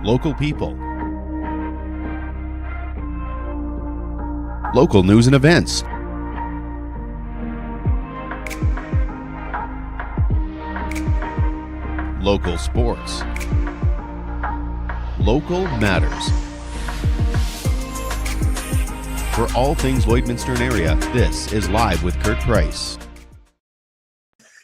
local people, local news and events, local sports, local matters. For all things Lloydminster and area, this is Live with Kurt Price.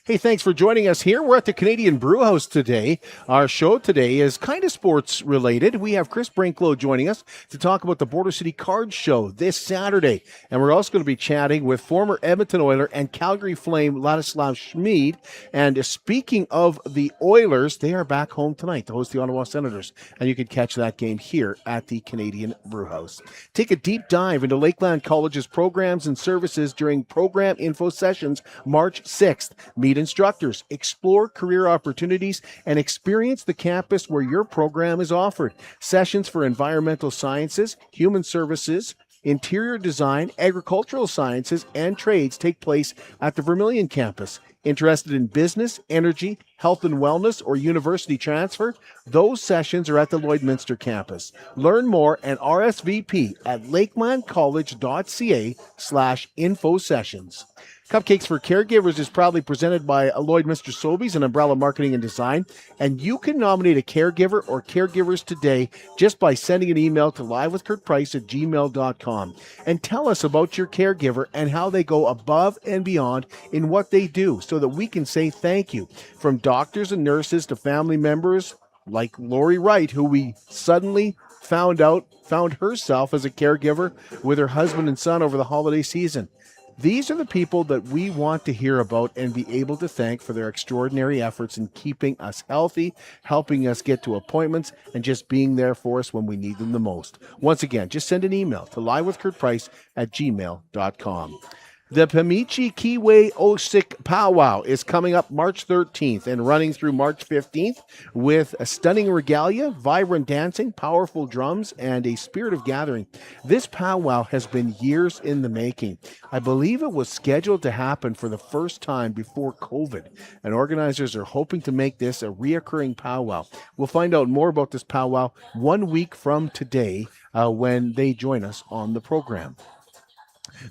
Hey, thanks for joining us here. We're at the Canadian Brewhouse today. Our show today is kind of sports related. We have Chris Brinklow joining us to talk about the Border City Card Show this Saturday. And we're also going to be chatting with former Edmonton Oiler and Calgary Flame Ladislav Smid. And speaking of the Oilers, they are back home tonight to host the Ottawa Senators. And you can catch that game here at the Canadian Brewhouse. Take a deep dive into Lakeland College's programs and services during program info sessions March 6th. Meet instructors, explore career opportunities, and experience the campus where your program is offered. Sessions for environmental sciences, human services, interior design, agricultural sciences, and trades take place at the Vermilion campus. Interested in business, energy, health and wellness, or university transfer? Those sessions are at the Lloydminster campus. Learn more and RSVP at lakelandcollege.ca/info sessions. Cupcakes for Caregivers is proudly presented by Lloydminster Sobeys and Umbrella Marketing and Design. And you can nominate a caregiver or caregivers today just by sending an email to livewithkurtprice@gmail.com. And tell us about your caregiver and how they go above and beyond in what they do so that we can say thank you. From doctors and nurses to family members like Lori Wright, who we suddenly found herself as a caregiver with her husband and son over the holiday season. These are the people that we want to hear about and be able to thank for their extraordinary efforts in keeping us healthy, helping us get to appointments, and just being there for us when we need them the most. Once again, just send an email to livewithkurtprice@gmail.com. The Pemichi Kiwe Osik Powwow is coming up March 13th and running through March 15th with a stunning regalia, vibrant dancing, powerful drums, and a spirit of gathering. This powwow has been years in the making. I believe it was scheduled to happen for the first time before COVID, and organizers are hoping to make this a reoccurring powwow. We'll find out more about this powwow 1 week from today when they join us on the program.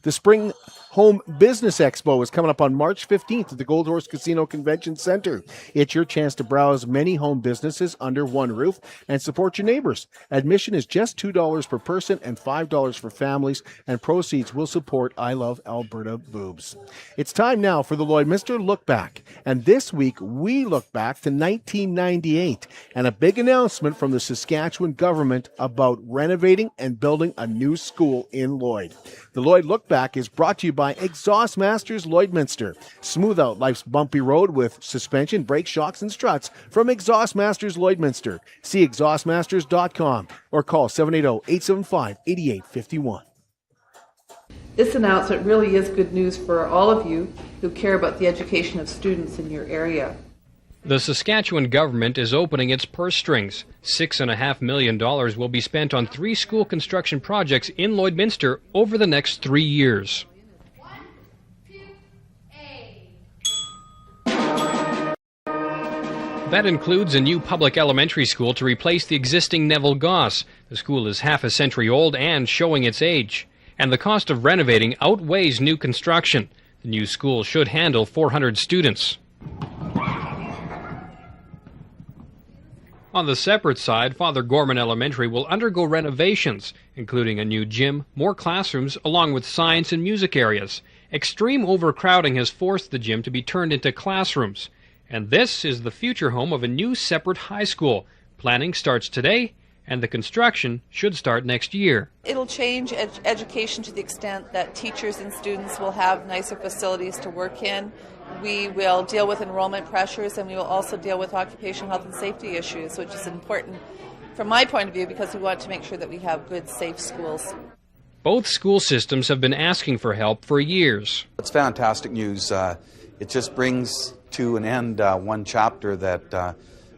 The Spring Home Business Expo is coming up on March 15th at the Gold Horse Casino Convention Center. It's your chance to browse many home businesses under one roof and support your neighbors. Admission is just $2 per person and $5 for families, and proceeds will support I Love Alberta Boobs. It's time now for the Lloydminster Look Back, and this week we look back to 1998 and a big announcement from the Saskatchewan government about renovating and building a new school in Lloyd. The Lloyd Look Back is brought to you by Exhaust Masters Lloydminster. Smooth out life's bumpy road with suspension, brake shocks, and struts from Exhaust Masters Lloydminster. See exhaustmasters.com or call 780-875-8851. This announcement really is good news for all of you who care about the education of students in your area. The Saskatchewan government is opening its purse strings. $6.5 million will be spent on 3 school construction projects in Lloydminster over the next 3 years. That includes a new public elementary school to replace the existing Neville Goss. The school is half a century old and showing its age. And the cost of renovating outweighs new construction. The new school should handle 400 students. On the separate side, Father Gorman Elementary will undergo renovations, including a new gym, more classrooms, along with science and music areas. Extreme overcrowding has forced the gym to be turned into classrooms. And this is the future home of a new separate high school. Planning starts today, and the construction should start next year. It'll change education to the extent that teachers and students will have nicer facilities to work in. We will deal with enrollment pressures, and we will also deal with occupational health and safety issues, which is important from my point of view because we want to make sure that we have good, safe schools. Both school systems have been asking for help for years. It's fantastic news. It just brings to an end one chapter that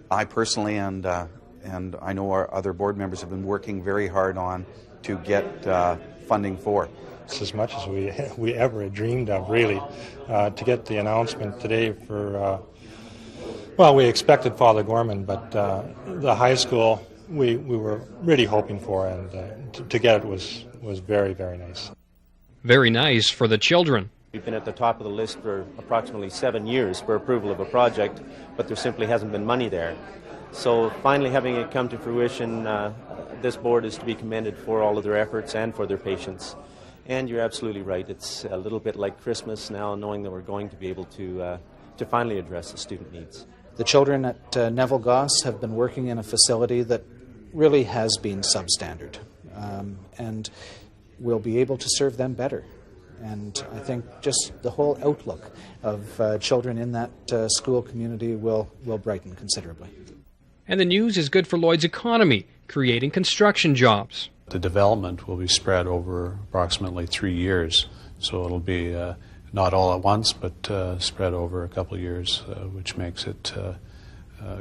I personally and I know our other board members have been working very hard on to get funding for. It's as much as we ever had dreamed of, really, to get the announcement today for, well, we expected Father Gorman, but the high school we were really hoping for, and to get it was very, very nice. Very nice for the children. We've been at the top of the list for approximately 7 years for approval of a project, but there simply hasn't been money there. So finally having it come to fruition, this board is to be commended for all of their efforts and for their patience. And you're absolutely right, it's a little bit like Christmas now, knowing that we're going to be able to finally address the student needs. The children at Neville Goss have been working in a facility that really has been substandard, and we'll be able to serve them better. And I think just the whole outlook of children in that school community will brighten considerably. And the news is good for Lloyd's economy, creating construction jobs. The development will be spread over approximately 3 years, so it'll be not all at once, but spread over a couple of years, which makes it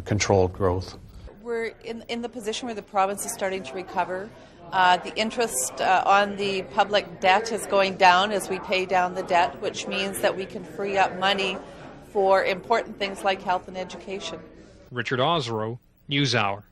controlled growth. We're in the position where the province is starting to recover. The interest on the public debt is going down as we pay down the debt, which means that we can free up money for important things like health and education. Richard Osro, NewsHour.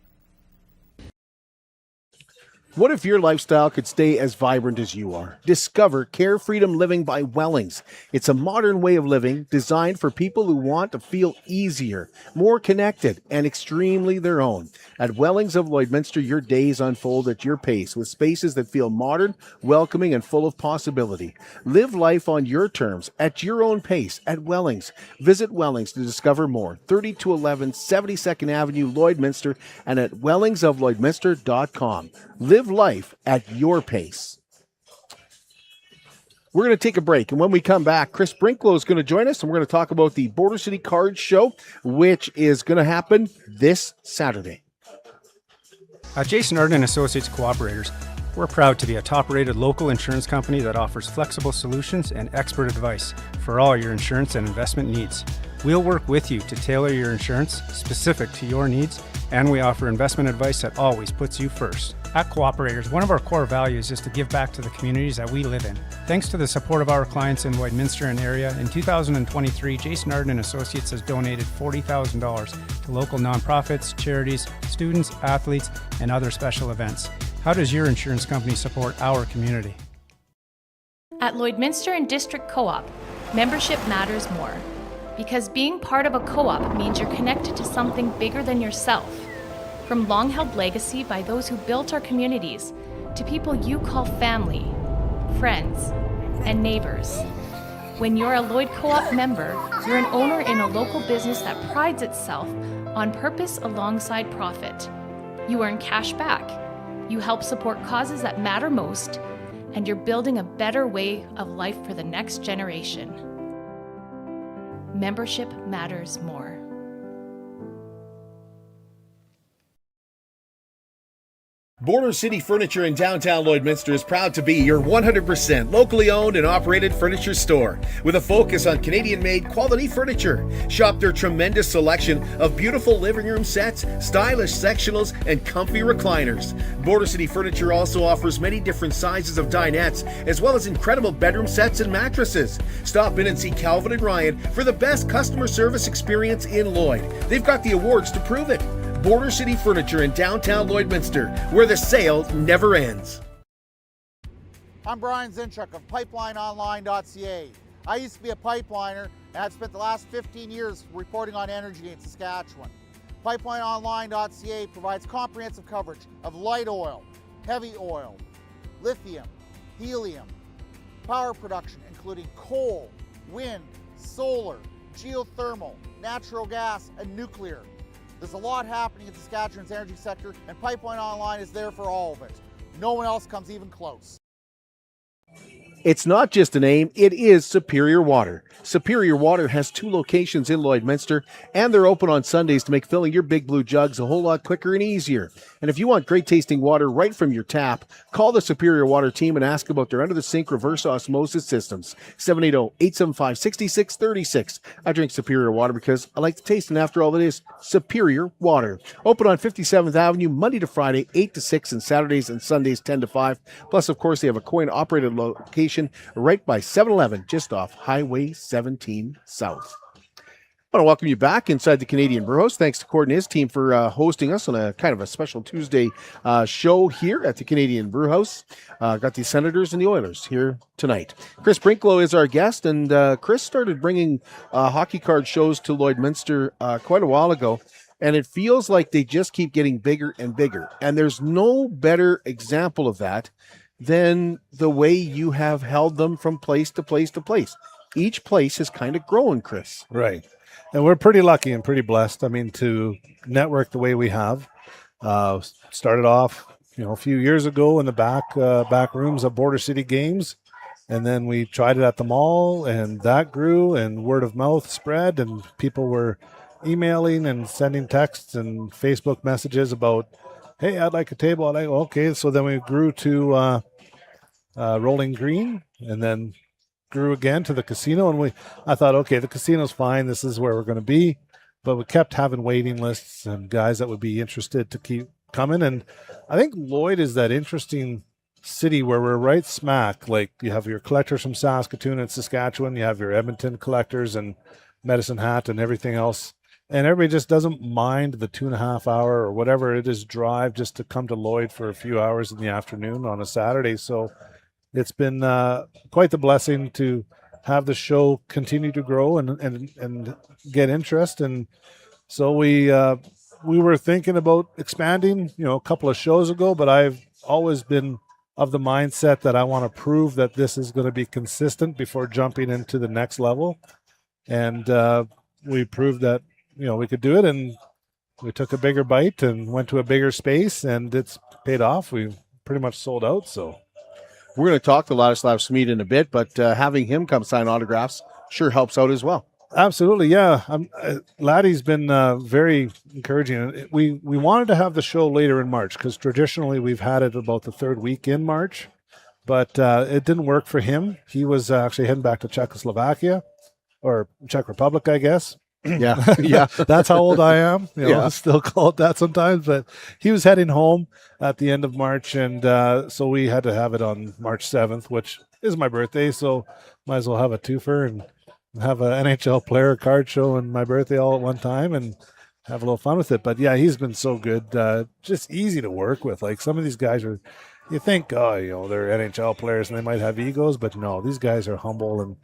What if your lifestyle could stay as vibrant as you are? Discover Care Freedom Living by Wellings. It's a modern way of living designed for people who want to feel easier, more connected, and extremely their own. At Wellings of Lloydminster, your days unfold at your pace with spaces that feel modern, welcoming, and full of possibility. Live life on your terms, at your own pace, at Wellings. Visit Wellings to discover more. 3211 72nd Avenue, Lloydminster, and at wellingsoflloydminster.com. Live life at your pace. We're going to take a break, and when we come back, Chris Brinklow is going to join us, and we're going to talk about the Border City Cards Show, which is going to happen this Saturday. At Jason Arden & Associates Cooperators, we're proud to be a top-rated local insurance company that offers flexible solutions and expert advice for all your insurance and investment needs. We'll work with you to tailor your insurance specific to your needs, and we offer investment advice that always puts you first. At Cooperators, one of our core values is to give back to the communities that we live in. Thanks to the support of our clients in Lloydminster and area, in 2023, Jason Arden & Associates has donated $40,000 to local nonprofits, charities, students, athletes, and other special events. How does your insurance company support our community? At Lloydminster and District Co-op, membership matters more. Because being part of a co-op means you're connected to something bigger than yourself. From long-held legacy by those who built our communities, to people you call family, friends, and neighbors. When you're a Lloyd Co-op member, you're an owner in a local business that prides itself on purpose alongside profit. You earn cash back, you help support causes that matter most, and you're building a better way of life for the next generation. Membership matters more. Border City Furniture in downtown Lloydminster is proud to be your 100% locally owned and operated furniture store with a focus on Canadian-made quality furniture. Shop their tremendous selection of beautiful living room sets, stylish sectionals, and comfy recliners. Border City Furniture also offers many different sizes of dinettes, as well as incredible bedroom sets and mattresses. Stop in and see Calvin and Ryan for the best customer service experience in Lloyd. They've got the awards to prove it. Border City Furniture in downtown Lloydminster, where the sale never ends. I'm Brian Zinchuk of PipelineOnline.ca. I used to be a pipeliner, and I've spent the last 15 years reporting on energy in Saskatchewan. PipelineOnline.ca provides comprehensive coverage of light oil, heavy oil, lithium, helium, power production including coal, wind, solar, geothermal, natural gas, and nuclear. There's a lot happening in Saskatchewan's energy sector, and Pipeline Online is there for all of it. No one else comes even close. It's not just a name, it is Superior Water. Superior Water has 2 locations in Lloydminster, and they're open on Sundays to make filling your big blue jugs a whole lot quicker and easier. And if you want great tasting water right from your tap, call the Superior Water team and ask about their under-the-sink reverse osmosis systems. 780-875-6636. I drink Superior Water because I like the taste, and after all, it is Superior Water. Open on 57th Avenue, Monday to Friday, 8 to 6, and Saturdays and Sundays, 10 to 5. Plus, of course, they have a coin-operated location right by 7-Eleven, just off Highway 17 South. I want to welcome you back inside the Canadian Brewhouse. Thanks to Cord and his team for hosting us on a kind of a special Tuesday show here at the Canadian Brewhouse. Got the Senators and the Oilers here tonight. Chris Brinklow is our guest, and Chris started bringing hockey card shows to Lloydminster quite a while ago, and it feels like they just keep getting bigger and bigger. And there's no better example of that than the way you have held them from place to place to place. Each place is kind of growing, Chris. Right. And we're pretty lucky and pretty blessed, I mean, to network the way we have. Started off, a few years ago in the back rooms of Border City Games, and then we tried it at the mall, and that grew, and word of mouth spread, and people were emailing and sending texts and Facebook messages about, hey, I'd like a table. Okay, so then we grew to Rolling Green, and then grew again to the casino, and I thought, okay, the casino's fine, this is where we're going to be, but we kept having waiting lists and guys that would be interested to keep coming. And I think Lloyd is that interesting city where we're right smack, like you have your collectors from Saskatoon and Saskatchewan, you have your Edmonton collectors and Medicine Hat and everything else, and everybody just doesn't mind the 2.5 hour or whatever it is drive just to come to Lloyd for a few hours in the afternoon on a Saturday. So it's been quite the blessing to have the show continue to grow and get interest. And so we were thinking about expanding, a couple of shows ago, but I've always been of the mindset that I want to prove that this is going to be consistent before jumping into the next level. And we proved that, we could do it, and we took a bigger bite and went to a bigger space, and it's paid off. We pretty much sold out, so. We're going to talk to Ladislav Smid in a bit, but having him come sign autographs sure helps out as well. Absolutely, yeah. Laddie's been very encouraging. We wanted to have the show later in March because traditionally we've had it about the third week in March, but it didn't work for him. He was actually heading back to Czechoslovakia, or Czech Republic, I guess. Yeah, yeah. That's how old I am. I still call it that sometimes. But he was heading home at the end of March, and so we had to have it on March 7th, which is my birthday. So might as well have a twofer and have an NHL player card show and my birthday all at one time and have a little fun with it. But yeah, he's been so good. Just easy to work with. Like some of these guys are, you think, they're NHL players and they might have egos, but no, these guys are humble. And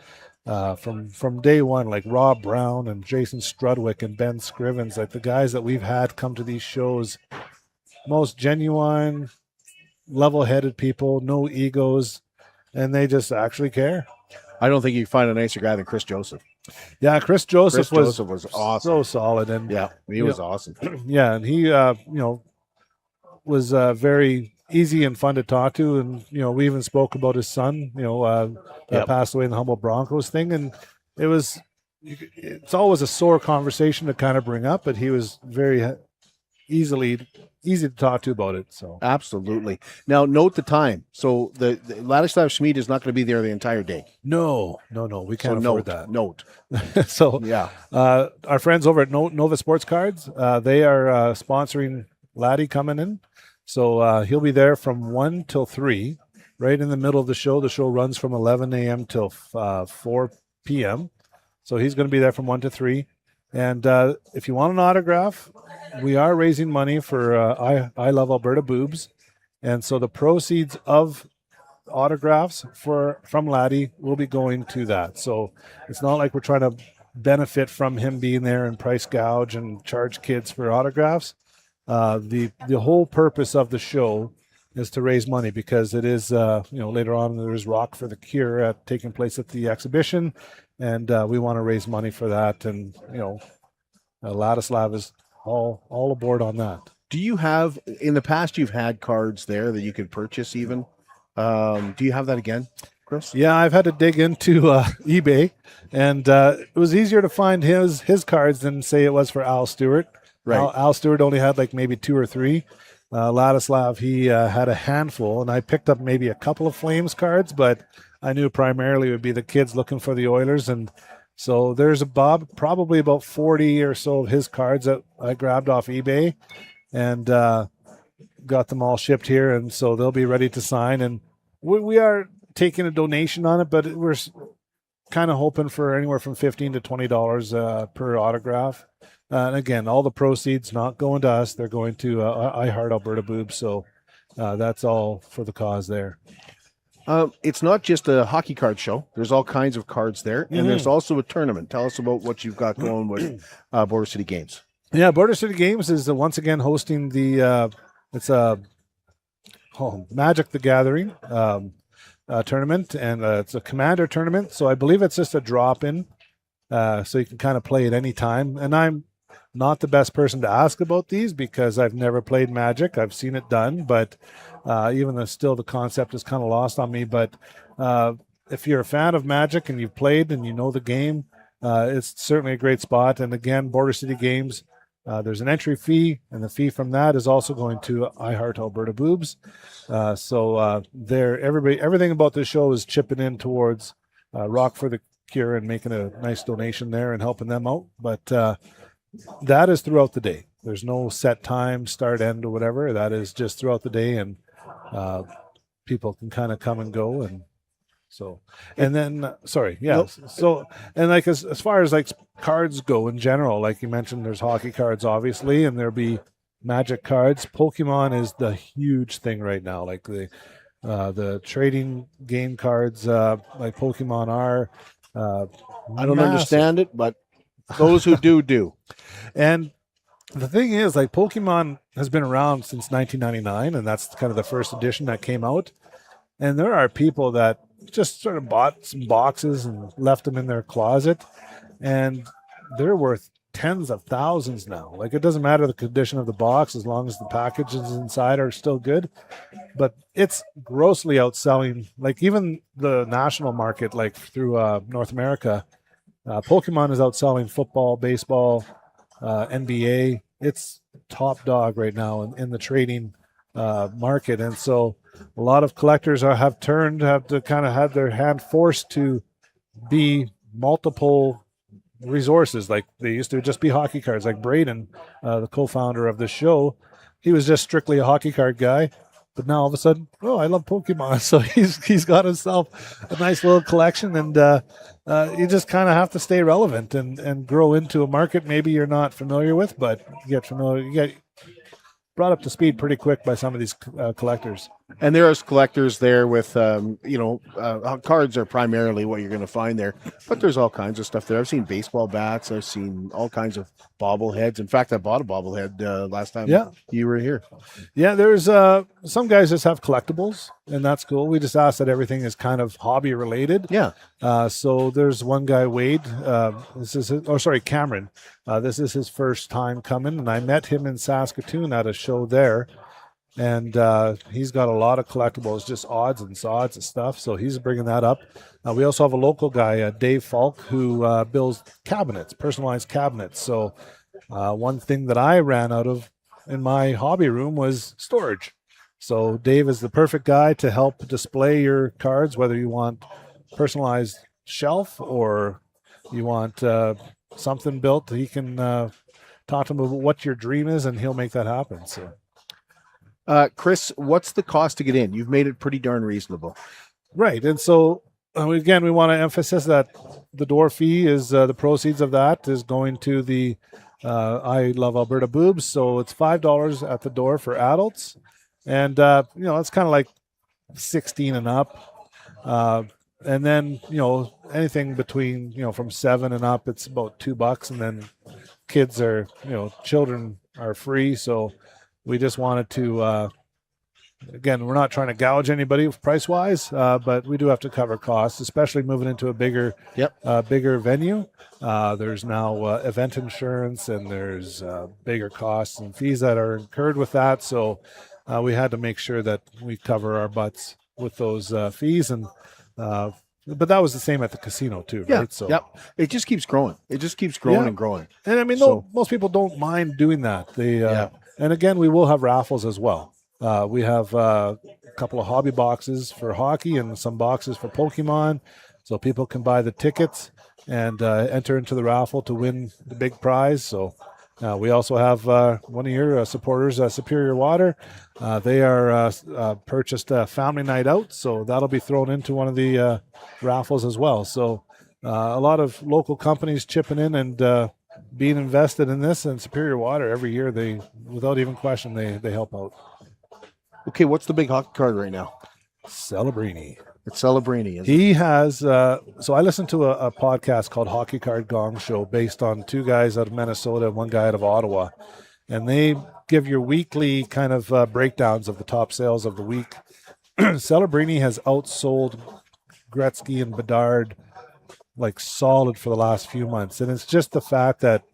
from day one, like Rob Brown and Jason Strudwick and Ben Scrivens, like the guys that we've had come to these shows, most genuine, level-headed people, no egos, and they just actually care. I don't think you can find a nicer guy than Chris Joseph. Yeah, Chris Joseph was awesome. So solid, and yeah, he was awesome. Yeah, and he was very easy and fun to talk to, and we even spoke about his son, that passed away in the Humboldt Broncos thing, and it's always a sore conversation to kind of bring up, but he was very easy to talk to about it. So absolutely. Now note the time. So the Ladislav Smid is not going to be there the entire day. No, we can't afford that. Note. So yeah, our friends over at Nova Sports Cards, they are sponsoring Laddie coming in. So he'll be there from 1 till 3, right in the middle of the show. The show runs from 11 a.m. till 4 p.m. So he's going to be there from 1 to 3. And if you want an autograph, we are raising money for I Love Alberta Boobs. And so the proceeds of autographs from Laddie will be going to that. So it's not like we're trying to benefit from him being there and price gouge and charge kids for autographs. The whole purpose of the show is to raise money because it is, later on there's Rock for the Cure taking place at the exhibition, and we want to raise money for that. And, Ladislav is all aboard on that. Do you have, in the past, you've had cards there that you could purchase even? Do you have that again, Chris? Yeah, I've had to dig into eBay, and it was easier to find his cards than say it was for Al Stewart. Right. Al Stewart only had like maybe 2 or 3. Ladislav, he had a handful, and I picked up maybe a couple of Flames cards, but I knew primarily it would be the kids looking for the Oilers. And so there's probably about 40 or so of his cards that I grabbed off eBay and got them all shipped here. And so they'll be ready to sign. And we are taking a donation on it, but kind of hoping for anywhere from $15 to $20 per autograph. And again, all the proceeds not going to us; they're going to I Heart Alberta Boobs. So that's all for the cause there. It's not just a hockey card show. There's all kinds of cards there, and there's also a tournament. Tell us about what you've got going with Border City Games. Yeah, Border City Games is once again hosting the Magic the Gathering tournament, and it's a Commander tournament. So I believe it's just a drop-in, so you can kind of play at any time. And I'm not the best person to ask about these because I've never played Magic. I've seen it done, but even though still the concept is kind of lost on me. But if you're a fan of Magic and you've played and you know the game, it's certainly a great spot. And again, Border City Games, there's an entry fee, and the fee from that is also going to I Heart Alberta Boobs. So everything about this show is chipping in towards Rock for the Cure and making a nice donation there and helping them out. But that is throughout the day. There's no set time, start, end, or whatever. That is just throughout the day, and people can kind of come and go. And so, and then, sorry, yeah. Nope. So, and like as far as like cards go in general, like you mentioned, there's hockey cards, obviously, and there'll be Magic cards. Pokemon is the huge thing right now. Like the trading game cards, like Pokemon are. I don't understand it, but those who do. And the thing is, like, Pokemon has been around since 1999, and that's kind of the first edition that came out. And there are people that just sort of bought some boxes and left them in their closet, and they're worth tens of thousands now. Like, it doesn't matter the condition of the box as long as the packages inside are still good. But it's grossly outselling, like, even the national market, like through North America. Pokemon is outselling football, baseball, NBA. It's top dog right now in the trading market. And so a lot of collectors have to kind of have their hand forced to be multiple resources. Like, they used to just be hockey cards. Like Braden, the co-founder of the show, he was just strictly a hockey card guy. But now all of a sudden, I love Pokemon. So he's got himself a nice little collection, and you just kind of have to stay relevant and grow into a market maybe you're not familiar with, but you get brought up to speed pretty quick by some of these collectors. And there are collectors there with, cards are primarily what you're going to find there, but there's all kinds of stuff there. I've seen baseball bats. I've seen all kinds of bobbleheads. In fact, I bought a bobblehead last time you were here. Yeah, there's some guys just have collectibles, and that's cool. We just ask that everything is kind of hobby related. Yeah. So there's one guy, Wade. Cameron. This is his first time coming, and I met him in Saskatoon at a show there. And he's got a lot of collectibles, just odds and sods of stuff. So he's bringing that up. We also have a local guy, Dave Falk, who builds cabinets, personalized cabinets. So one thing that I ran out of in my hobby room was storage. So Dave is the perfect guy to help display your cards, whether you want personalized shelf or you want something built. He can talk to him about what your dream is, and he'll make that happen. So. Chris, what's the cost to get in? You've made it pretty darn reasonable. Right. And so, again, we want to emphasize that the door fee is the proceeds of that is going to the I Love Alberta Boobs. So it's $5 at the door for adults. And, it's kind of like 16 and up. And then, anything between, from 7 and up, it's about $2. And then children are free. So we just wanted to, again, we're not trying to gouge anybody price-wise, but we do have to cover costs, especially moving into a bigger venue. There's now event insurance, and there's bigger costs and fees that are incurred with that. So we had to make sure that we cover our butts with those fees. And but that was the same at the casino too, right? So it just keeps growing. It just keeps growing and growing. And I mean, most people don't mind doing that. And again, we will have raffles as well. We have a couple of hobby boxes for hockey and some boxes for Pokemon. So people can buy the tickets and enter into the raffle to win the big prize. So we also have one of your supporters, Superior Water. They are purchased a family night out. So that'll be thrown into one of the raffles as well. So a lot of local companies chipping in and being invested in this, and Superior Water every year, they, without even question, they help out. Okay, what's the big hockey card right now? Celebrini. It's Celebrini. He has, so I listened to a podcast called Hockey Card Gong Show based on two guys out of Minnesota and one guy out of Ottawa. And they give your weekly kind of breakdowns of the top sales of the week. Celebrini has outsold Gretzky and Bedard like solid for the last few months. And it's just the fact that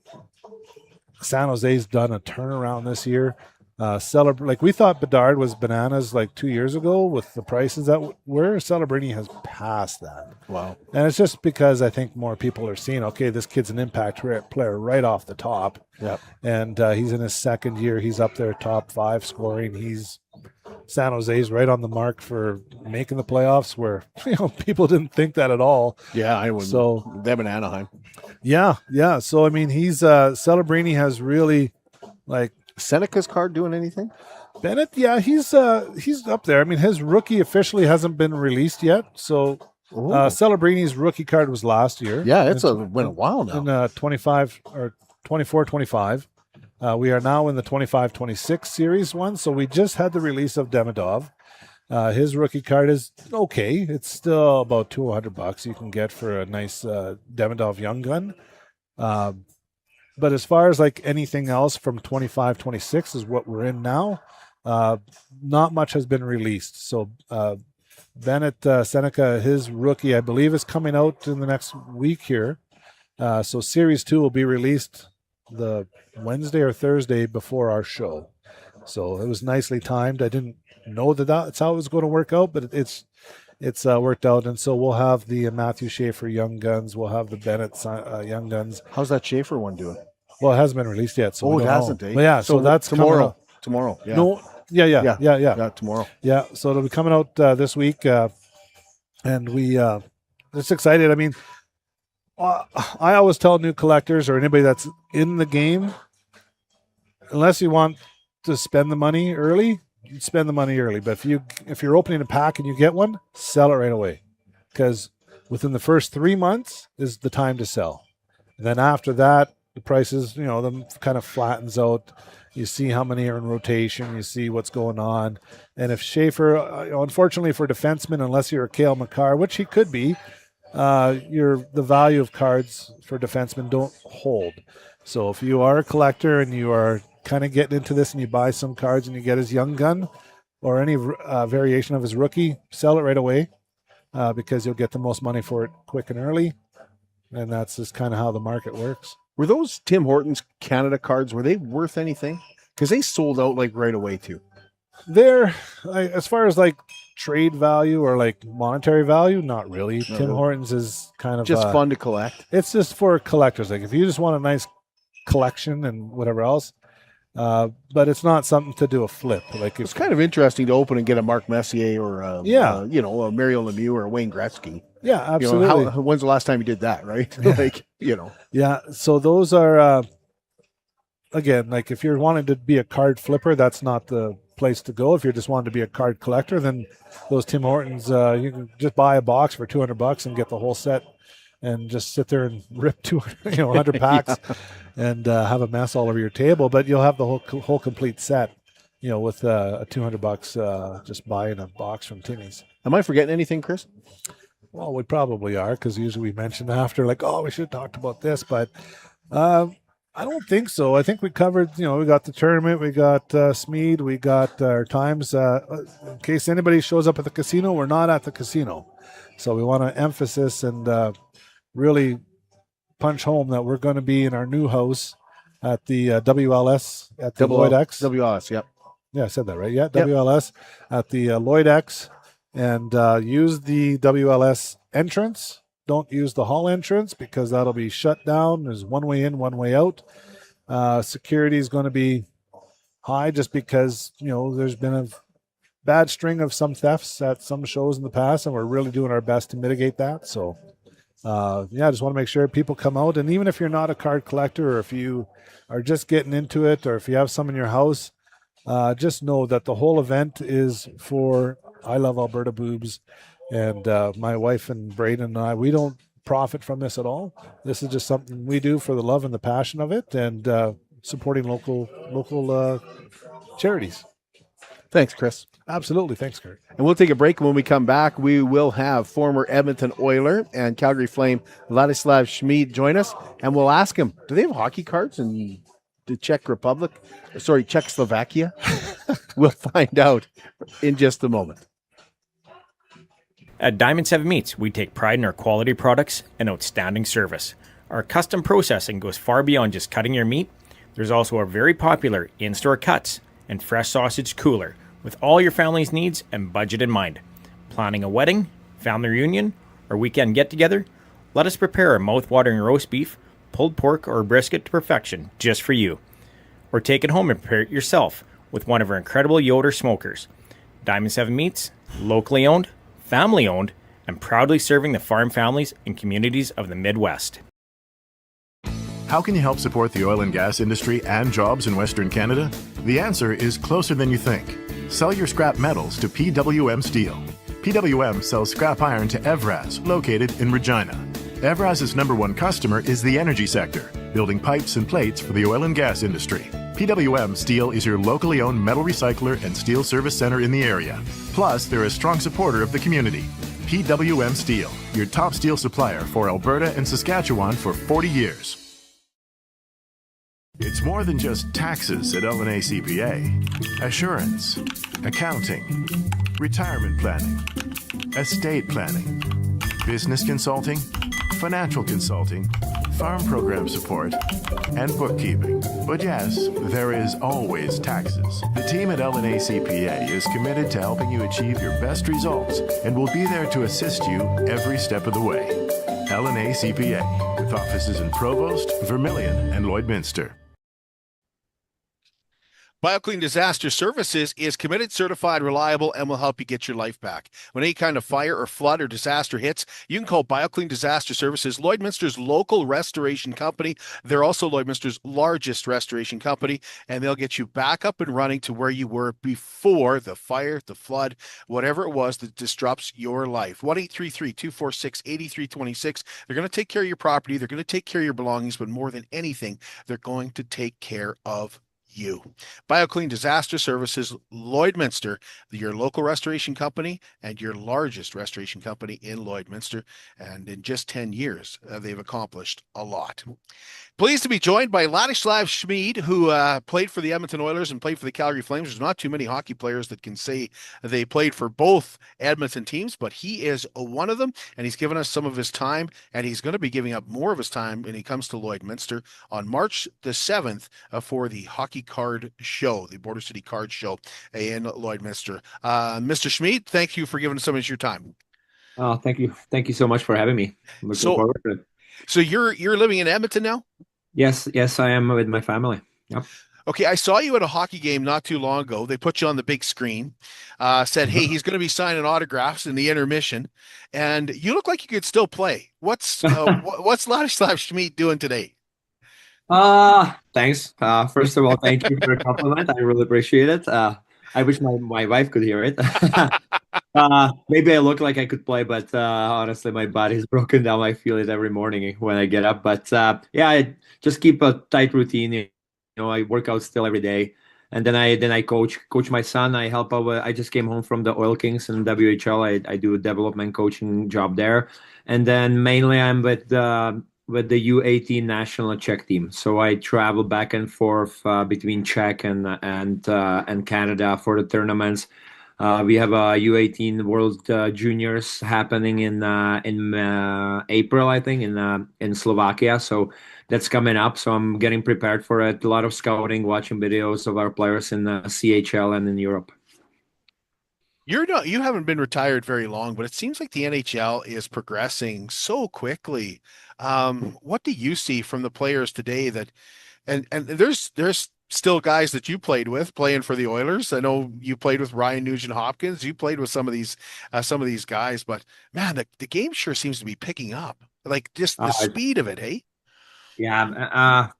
San Jose's done a turnaround this year. Like we thought Bedard was bananas like 2 years ago with the prices that were. Celebrini has passed that. Wow. And it's just because I think more people are seeing, okay, this kid's an impact player right off the top. Yeah. And he's in his second year. He's up there top 5 scoring. San Jose's right on the mark for making the playoffs, where people didn't think that at all. Yeah, I would. So them in Anaheim. Yeah. So I mean, he's Celebrini has really like. Seneca's card doing anything? Bennett, yeah, he's up there. I mean, his rookie officially hasn't been released yet. So Celebrini's rookie card was last year. Yeah, it's been a while now. In 25 or 24-25. We are now in the 25-26 series one. So we just had the release of Demidov. His rookie card is okay. It's still about $200 you can get for a nice Demidov Young Gun. But as far as like anything else from 25-26 is what we're in now, not much has been released. So Bennett Seneca, his rookie, I believe, is coming out in the next week here. So Series 2 will be released the Wednesday or Thursday before our show. So it was nicely timed. I didn't know that's how it was going to work out, but it's worked out. And so we'll have the Matthew Schaefer Young Guns. We'll have the Bennett Young Guns. How's that Schaefer one doing? Well, it hasn't been released yet. So it hasn't. Well, yeah, so that's tomorrow. Tomorrow. Yeah. No. Yeah. Tomorrow. Yeah. So it'll be coming out this week, and we it's excited. I mean, I always tell new collectors or anybody that's in the game, unless you want to spend the money early, you spend the money early. But if you're opening a pack and you get one, sell it right away, because within the first 3 months is the time to sell. And then after that, the prices, them kind of flattens out. You see how many are in rotation. You see what's going on. And if Schaefer, unfortunately for defensemen, unless you're a Cale Makar, which he could be, the value of cards for defensemen don't hold. So if you are a collector and you are kind of getting into this and you buy some cards and you get his Young Gun or any variation of his rookie, sell it right away because you'll get the most money for it quick and early. And that's just kind of how the market works. Were those Tim Hortons Canada cards, were they worth anything? Because they sold out like right away too. They're, as far as like trade value or like monetary value, not really. No. Tim Hortons is kind of just fun to collect. It's just for collectors. Like if you just want a nice collection and whatever else, but it's not something to do a flip. Like it's kind of interesting to open and get a Mark Messier or a Mario Lemieux or a Wayne Gretzky. Yeah, absolutely. When's the last time you did that, right? Yeah. Yeah, so those are, again, like if you're wanting to be a card flipper, that's not the place to go. If you're just wanting to be a card collector, then those Tim Hortons, you can just buy a box for $200 and get the whole set and just sit there and rip 100 packs and have a mess all over your table. But you'll have the whole complete set, with a $200 just buying a box from Timmy's. Am I forgetting anything, Chris? Well, we probably are, because usually we mention after, like, we should have talked about this, but I don't think so. I think we covered, we got the tournament, we got Smid, we got our times. In case anybody shows up at the casino, we're not at the casino. So we want to emphasize and really punch home that we're going to be in our new house at the WLS at the Lloyd X. WLS, yep. Yeah, I said that right. Yeah, WLS at the Lloyd X. And use the WLS entrance. Don't use the hall entrance because that'll be shut down. There's one way in, one way out. Security is going to be high just because, there's been a bad string of some thefts at some shows in the past, and we're really doing our best to mitigate that. So, I just want to make sure people come out. And even if you're not a card collector, or if you are just getting into it, or if you have some in your house, just know that the whole event is for I Love Alberta Boobs, and my wife and Braden and I, we don't profit from this at all. This is just something we do for the love and the passion of it, and supporting local charities. Thanks, Chris. Absolutely. Thanks, Kurt. And we'll take a break. When we come back, we will have former Edmonton Oiler and Calgary Flame Ladislav Smid join us, and we'll ask him, do they have hockey cards in the Czechoslovakia? We'll find out in just a moment. At Diamond 7 Meats, we take pride in our quality products and outstanding service. Our custom processing goes far beyond just cutting your meat. There's also a very popular in-store cuts and fresh sausage cooler with all your family's needs and budget in mind. Planning a wedding, family reunion, or weekend get-together? Let us prepare a mouth-watering roast beef, pulled pork, or brisket to perfection just for you. Or take it home and prepare it yourself with one of our incredible Yoder smokers. Diamond 7 Meats, locally owned, family owned, and proudly serving the farm families and communities of the Midwest. How can you help support the oil and gas industry and jobs in Western Canada? The answer is closer than you think. Sell your scrap metals to PWM Steel. PWM sells scrap iron to Evraz, located in Regina. Evraz's #1 customer is the energy sector, building pipes and plates for the oil and gas industry. PWM Steel is your locally owned metal recycler and steel service center in the area. Plus, they're a strong supporter of the community. PWM Steel, your top steel supplier for Alberta and Saskatchewan for 40 years. It's more than just taxes at LNA CPA. Assurance, accounting, retirement planning, estate planning, business consulting, financial consulting, farm program support, and bookkeeping. But yes, there is always taxes. The team at LNA CPA is committed to helping you achieve your best results and will be there to assist you every step of the way. LNA CPA, with offices in Provost, Vermilion, and Lloydminster. BioClean Disaster Services is committed, certified, reliable, and will help you get your life back. When any kind of fire or flood or disaster hits, you can call BioClean Disaster Services, Lloydminster's local restoration company. They're also Lloydminster's largest restoration company, and they'll get you back up and running to where you were before the fire, the flood, whatever it was that disrupts your life. 1-833-246-8326. They're going to take care of your property. They're going to take care of your belongings, but more than anything, they're going to take care of you. BioClean Disaster Services, Lloydminster, your local restoration company and your largest restoration company in Lloydminster. And in just 10 years, they've accomplished a lot. Pleased to be joined by Ladislav Smid, who played for the Edmonton Oilers and played for the Calgary Flames. There's not too many hockey players that can say they played for both Edmonton teams, but he is one of them, and he's given us some of his time, and he's going to be giving up more of his time when he comes to Lloydminster on March the 7th for the Hockey Card Show, the Border City Card Show in Lloydminster. Mr. Smid, thank you for giving us some of your time. Oh, thank you. Thank you so much for having me. I'm looking forward to it. So you're living in Edmonton now? Yes, I am with my family. Yep. Okay, I saw you at a hockey game not too long ago. They put you on the big screen, said, hey, he's going to be signing autographs in the intermission, and you look like you could still play. What's Ladislav Smid doing today? Thanks. First of all, thank you for the compliment. I really appreciate it. I wish my wife could hear it. Maybe I look like I could play, but honestly, my body's broken down. I feel it every morning when I get up. But yeah, I just keep a tight routine. You know, I work out still every day, and then I coach my son. I help out. I just came home from the Oil Kings and WHL. I do a development coaching job there, and then mainly I'm with the U18 national Czech team. So I travel back and forth between Czech and Canada for the tournaments. We have a U18 World Juniors happening in April, I think, in Slovakia. So that's coming up. So I'm getting prepared for it. A lot of scouting, watching videos of our players in the CHL and in Europe. You haven't been retired very long, but it seems like the NHL is progressing so quickly. What do you see from the players today that, and there's still guys that you played with playing for the Oilers. I know you played with Ryan Nugent-Hopkins. You played with some of these guys, but man, the game sure seems to be picking up. Like just the speed of it, hey? Yeah.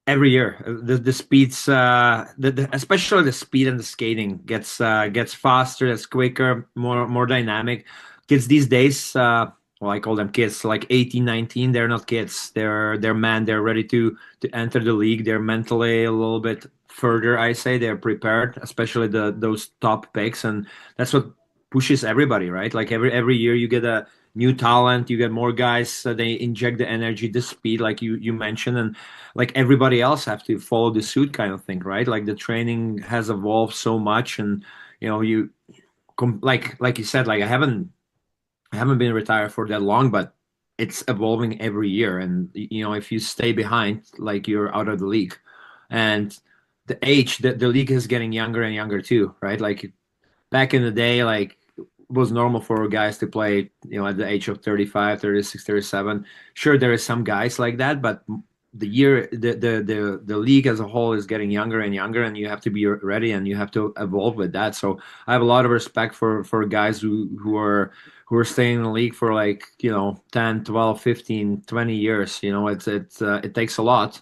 Every year, the speeds, especially the speed and the skating gets faster, it's quicker, more dynamic. Kids these days, well, I call them kids, like 18, 19. They're not kids. They're men. They're ready to enter the league. They're mentally a little bit further, I say. They're prepared, especially those top picks, and that's what pushes everybody, right? Like every year you get a new talent, you get more guys, so they inject the energy, the speed, like you mentioned, and like everybody else have to follow the suit kind of thing, right? Like the training has evolved so much, and you like you said, like I haven't been retired for that long, but it's evolving every year, and if you stay behind, like you're out of the league. And the league is getting younger and younger too, right? Like back in the day, like it was normal for guys to play, at the age of 35, 36, 37. Sure, there is some guys like that, but the league as a whole is getting younger and younger, and you have to be ready and you have to evolve with that. So I have a lot of respect for guys who are staying in the league for 10, 12, 15, 20 years. It takes a lot,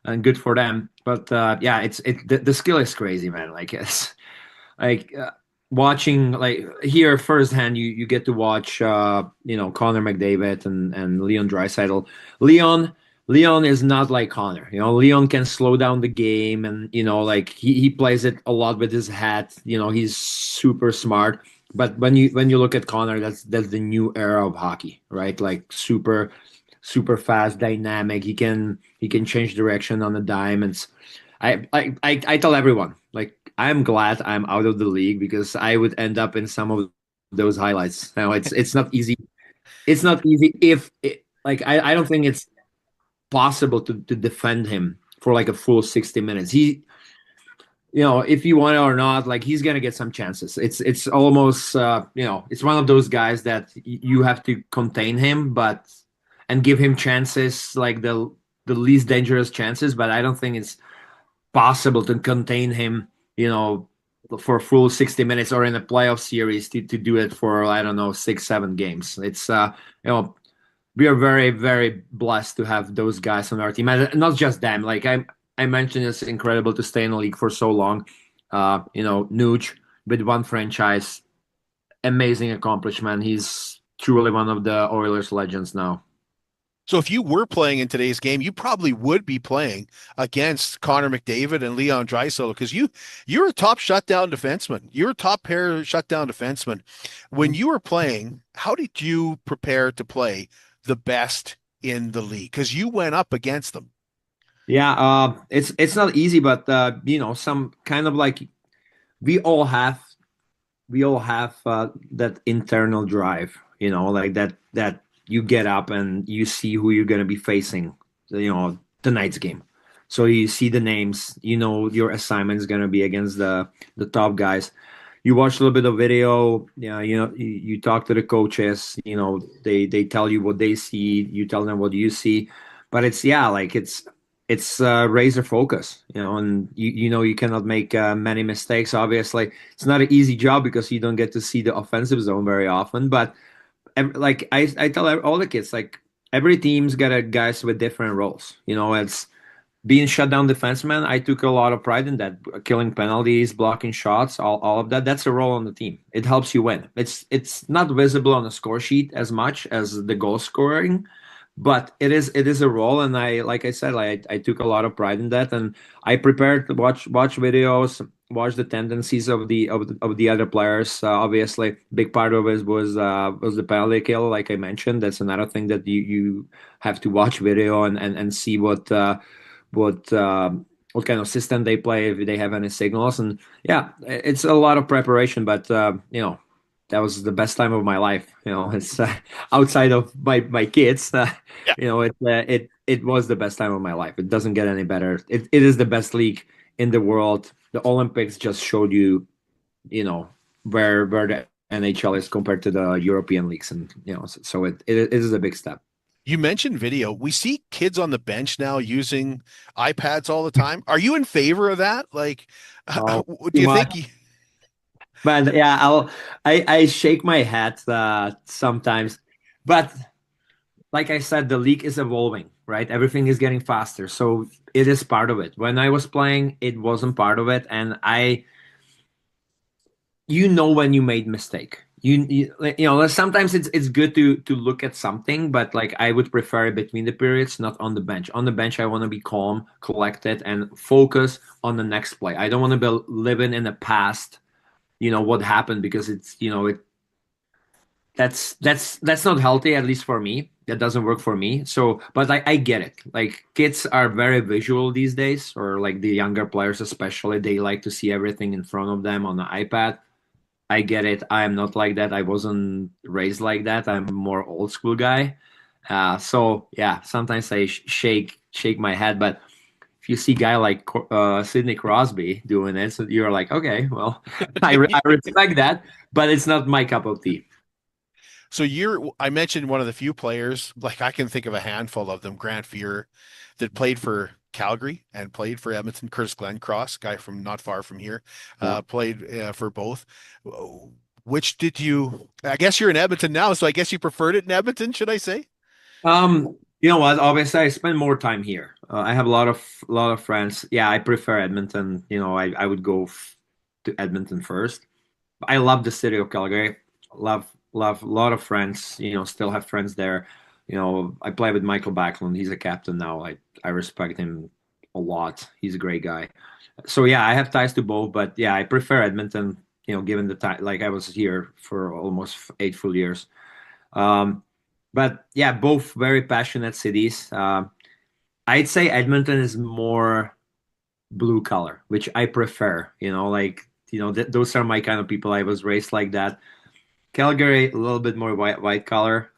and good for them. But the skill is crazy, man. Like it's like watching, like here firsthand, you get to watch Connor McDavid and Leon Draisaitl. Leon is not like Connor. Leon can slow down the game, and like he plays it a lot with his head. He's super smart. But when you look at Connor, that's the new era of hockey, right? Like super fast, dynamic. He can change direction on a dime. And I tell everyone, like, I'm glad I'm out of the league, because I would end up in some of those highlights. Now it's not easy. It's not easy I don't think it's possible to defend him for like a full 60 minutes. He, if you want it or not, like he's gonna get some chances. It's almost it's one of those guys that you have to contain him, and give him chances, like the least dangerous chances. But I don't think it's possible to contain him, for a full 60 minutes, or in a playoff series to do it for, I don't know, 6-7 games. It's we are very, very blessed to have those guys on our team, and not just them. Like I mentioned, it's incredible to stay in the league for so long. Nuge with one franchise, amazing accomplishment. He's truly one of the Oilers legends now. So if you were playing in today's game, you probably would be playing against Connor McDavid and Leon Draisaitl, because you're a top shutdown defenseman. You're a top pair shutdown defenseman. When you were playing, how did you prepare to play the best in the league? Because you went up against them. Yeah, it's not easy, but some kind of like we all have that internal drive, like that you get up and you see who you're going to be facing, tonight's game. So you see the names, your assignment is going to be against the top guys. You watch a little bit of video, you talk to the coaches, they tell you what they see, you tell them what you see. But it's razor focus, and you cannot make many mistakes. Obviously, it's not an easy job because you don't get to see the offensive zone very often. But like I tell all the kids, like every team's got guys with different roles. It's being shutdown defenseman. I took a lot of pride in that, killing penalties, blocking shots, all of that. That's a role on the team. It helps you win. It's not visible on the score sheet as much as the goal scoring, but it is a role. And like I said, I took a lot of pride in that, and I prepared to watch videos, watch the tendencies of the other players. Obviously, big part of it was the penalty kill, like I mentioned. That's another thing that you have to watch video and see what kind of system they play, if they have any signals. And yeah, it's a lot of preparation, but that was the best time of my life. It's outside of my kids. It was the best time of my life. It doesn't get any better. It is the best league in the world. The Olympics just showed you, where the NHL is compared to the European leagues, and so it is a big step. You mentioned video. We see kids on the bench now using iPads all the time. Are you in favor of that? Like, do you think? But yeah, I shake my head sometimes, but like I said, the league is evolving, right? Everything is getting faster, so it is part of it. When I was playing, it wasn't part of it, and when you made mistake, sometimes it's good to look at something, but like I would prefer it between the periods, not on the bench. On the bench, I want to be calm, collected, and focus on the next play. I don't want to be living in the past, what happened, because it's that's not healthy, at least for me. That doesn't work for me. So, but I get it. Like kids are very visual these days, or like the younger players especially, they like to see everything in front of them on the iPad. I get it. I am not like that. I wasn't raised like that. I'm a more old school guy. So yeah, sometimes I shake my head, but if you see a guy like Sidney Crosby doing it, so you're like, okay, well, I respect that, but it's not my cup of tea. So I mentioned one of the few players, like I can think of a handful of them, Grant Fuhr, that played for Calgary and played for Edmonton. Curtis Glencross, guy from not far from here, played for both. Which did you, I guess you're in Edmonton now, so I guess you preferred it in Edmonton, should I say? You know what? Obviously, I spend more time here. I have a lot of friends. Yeah, I prefer Edmonton. I would go to Edmonton first. I love the city of Calgary. Love a lot of friends. Still have friends there. I play with Michael Backlund. He's a captain now. I respect him a lot. He's a great guy. So yeah, I have ties to both, but yeah, I prefer Edmonton. Given the time, like I was here for almost 8 full years. But yeah, both very passionate cities. I'd say Edmonton is more blue collar, which I prefer. Those are my kind of people. I was raised like that. Calgary, a little bit more white collar.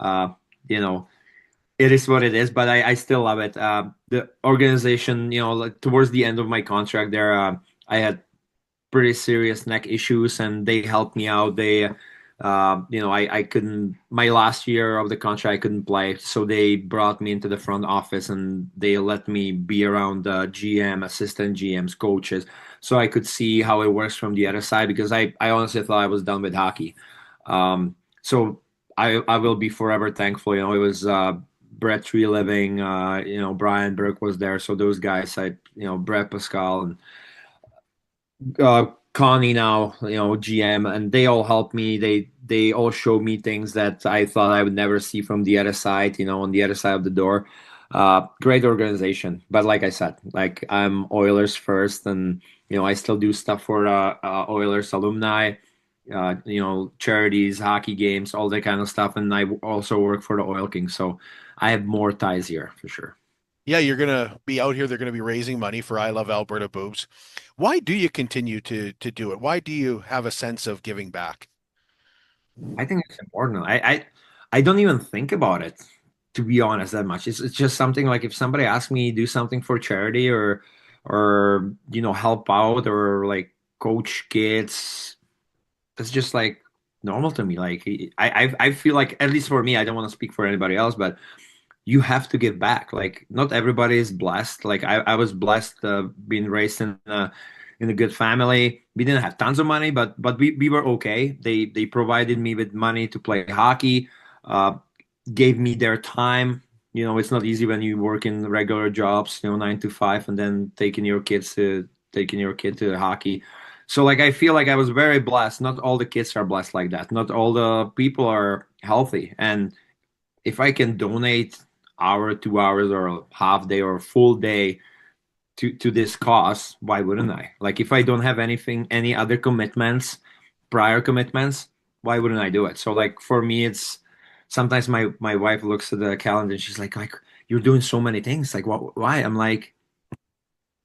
It is what it is, but I still love it. The organization, like towards the end of my contract there, I had pretty serious neck issues, and they helped me out. They, I couldn't, my last year of the contract, I couldn't play. So they brought me into the front office, and they let me be around GM, assistant GMs, coaches, so I could see how it works from the other side, because I honestly thought I was done with hockey. So I will be forever thankful. It was Brett Treliving, Brian Burke was there. So those guys, Brett Pascal and Connie now, GM, and they all helped me. They all showed me things that I thought I would never see from the other side, on the other side of the door. Great organization. But like I said, like I'm Oilers first, and, I still do stuff for Oilers alumni, charities, hockey games, all that kind of stuff. And I also work for the Oil Kings. So I have more ties here for sure. Yeah, you're going to be out here. They're going to be raising money for I Love Alberta Boobs. Why do you continue to do it? Why do you have a sense of giving back? I think it's important. I don't even think about it, to be honest, that much. It's just something like if somebody asks me to do something for charity or help out or like coach kids, it's just like normal to me. Like I feel like, at least for me, I don't want to speak for anybody else, but you have to give back. Like not everybody is blessed. Like I was blessed being raised in a good family. We didn't have tons of money, but we were okay. They provided me with money to play hockey, gave me their time. It's not easy when you work in regular jobs, 9 to 5, and then taking your kid to hockey. So like I feel like I was very blessed. Not all the kids are blessed like that. Not all the people are healthy. And if I can donate hour, 2 hours, or half day or full day to this cause, why wouldn't I? Like if I don't have any other prior commitments, why wouldn't I do it? So like for me, it's sometimes my wife looks at the calendar and she's like you're doing so many things. Like why? I'm like,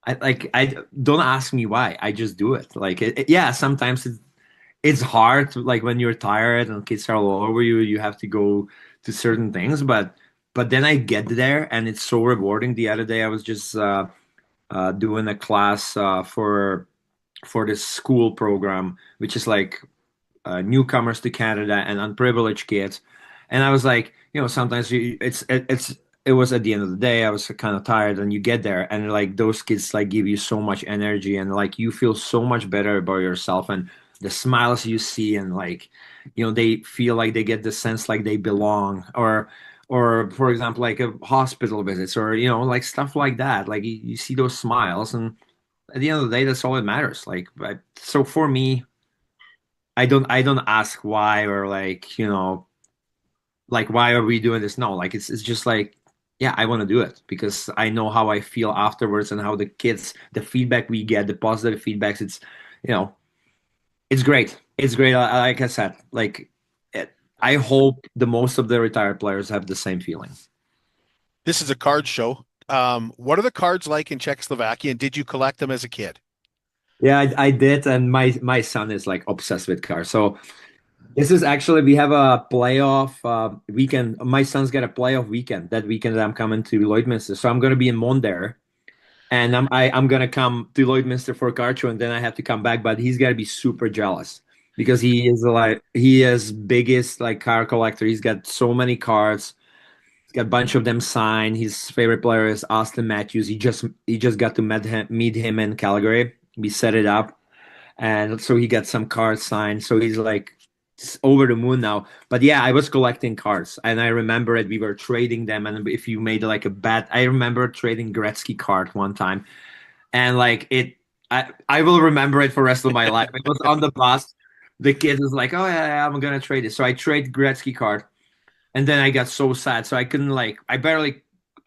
I don't ask me why. I just do it. Like yeah, sometimes it's hard. Like when you're tired and kids are all over you, you have to go to certain things, but then I get there and it's so rewarding. The other day I was just doing a class for this school program, which is like newcomers to Canada and unprivileged kids. And I was like, sometimes it was at the end of the day, I was kind of tired, and you get there and like those kids like give you so much energy, and like you feel so much better about yourself, and the smiles you see, and like, they feel like they get the sense like they belong, or for example, like a hospital visits, or, like stuff like that. Like you see those smiles, and at the end of the day, that's all that matters. Like, so for me, I don't ask why, or like, like, why are we doing this? No, like it's just like, yeah, I want to do it because I know how I feel afterwards and how the kids, the feedback we get, the positive feedbacks. You know, it's great. It's great. Like I said, like I hope the most of the retired players have the same feeling. This is a card show. What are the cards like in Czechoslovakia, and did you collect them as a kid? Yeah, I did, and my son is like obsessed with cars. So this is actually, we have a playoff weekend. My son's got a playoff weekend. That weekend I'm coming to Lloydminster, so I'm gonna be in Mont, and I'm gonna come to Lloydminster for a car show, and then I have to come back. But he's gotta be super jealous because he is biggest like car collector. He's got so many cars. He's got a bunch of them signed. His favorite player is Austin Matthews. He just got to meet him in Calgary. We set it up, and so he got some cards signed. So he's like over the moon now. But yeah, I was collecting cards, and I remember it. We were trading them, and if you made like a bet, I remember trading Gretzky card one time, and like I will remember it for the rest of my life. It was on the bus. The kid was like, "Oh yeah, I'm gonna trade it." So I trade Gretzky card, and then I got so sad, so I couldn't like I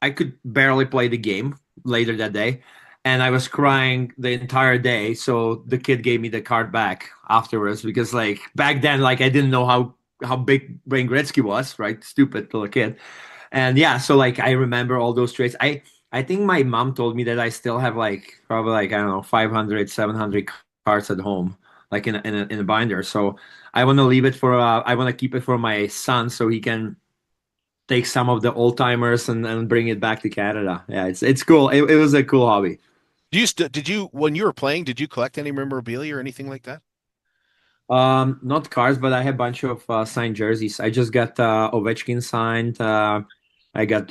could barely play the game later that day. And I was crying the entire day. So the kid gave me the card back afterwards because like back then, like I didn't know how big Wayne Gretzky was, right? Stupid little kid. And yeah, so like I remember all those trades. I think my mom told me that I still have like probably like, I don't know, 500, 700 cards at home, like in a binder. So I want to leave it for I want to keep it for my son so he can take some of the old timers and bring it back to Canada. Yeah, it's cool. It was a cool hobby. Did you when you were playing, did you collect any memorabilia or anything like that? Not cards, but I have a bunch of signed jerseys. I just got Ovechkin signed. I got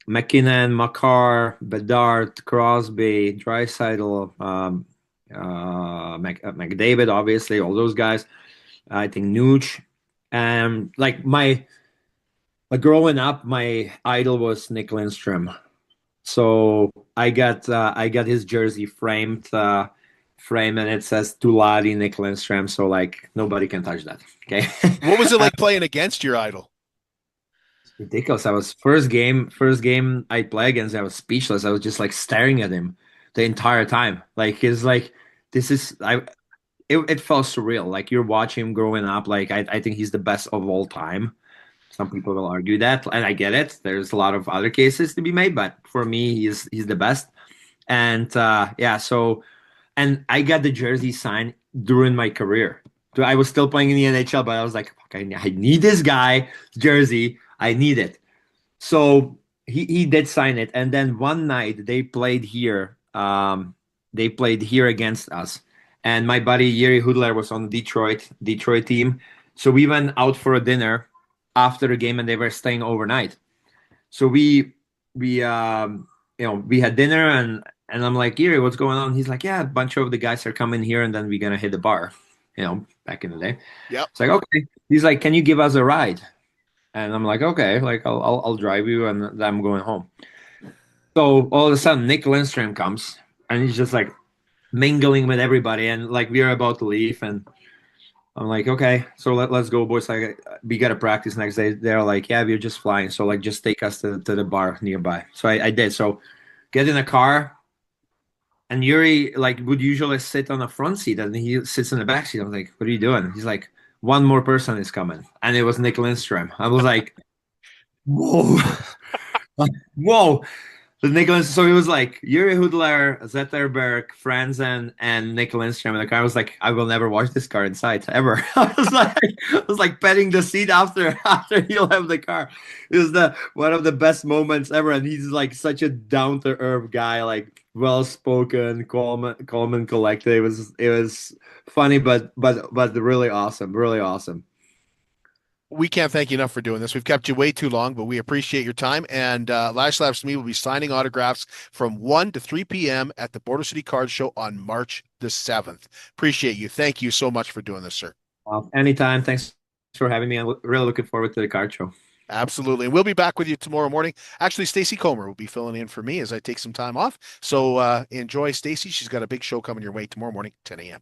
McKinnon, Makar, Bedard, Crosby, Draisaitl, McDavid, obviously, all those guys. I think Nuge. Like growing up, my idol was Nick Lindstrom. So I got his jersey framed, and it says Tuladi Nick Lindstrom. So like nobody can touch that. Okay. What was it like playing against your idol? It's ridiculous. I was first game I play against. I was speechless. I was just like staring at him the entire time. Like it's like this is it felt surreal. Like you're watching him growing up. Like I think he's the best of all time. Some people will argue that, and I get it. There's a lot of other cases to be made, but for me, he's the best. And yeah, so, and I got the jersey signed during my career. So I was still playing in the NHL, but I was like, okay, I need this guy jersey. I need it. So he did sign it, and then one night they played here. They played here against us, and my buddy Yuri Hudler was on the Detroit team. So we went out for a dinner after the game, and they were staying overnight. So we had dinner, and I'm like, Yuri, what's going on? He's like, yeah, a bunch of the guys are coming here, and then we're gonna hit the bar. Back in the day. Yep. It's like, okay. He's like, can you give us a ride? And I'm like, okay, like I'll drive you, and then I'm going home. So all of a sudden, Nick Lindstrom comes, and he's just like mingling with everybody, and like we're about to leave, and I'm like, okay, so let's go, boys. Like, we got to practice next day. They're like, yeah, we're just flying. So, like, just take us to the bar nearby. So I did. So get in a car, and Yuri, like, would usually sit on the front seat, and he sits in the back seat. I'm like, what are you doing? He's like, one more person is coming. And it was Nick Lindstrom. I was like, whoa. Whoa. The Nicholas, so it was like Yuri Hudler, Zetterberg, Franzen, and Nick Lindstrom. And the car was like, I will never watch this car inside ever. I was like petting the seat after he'll have the car. It was one of the best moments ever. And he's like such a down to earth guy, like well spoken, calm and collected. It was funny, but really awesome, really awesome. We can't thank you enough for doing this. We've kept you way too long, but we appreciate your time. And Ladislav Smid will be signing autographs from 1 to 3 p.m. at the Border City Card Show on March the 7th. Appreciate you. Thank you so much for doing this, sir. Anytime. Thanks for having me. I'm really looking forward to the card show. Absolutely. And we'll be back with you tomorrow morning. Actually, Stacey Comer will be filling in for me as I take some time off. So enjoy Stacey. She's got a big show coming your way tomorrow morning, 10 a.m.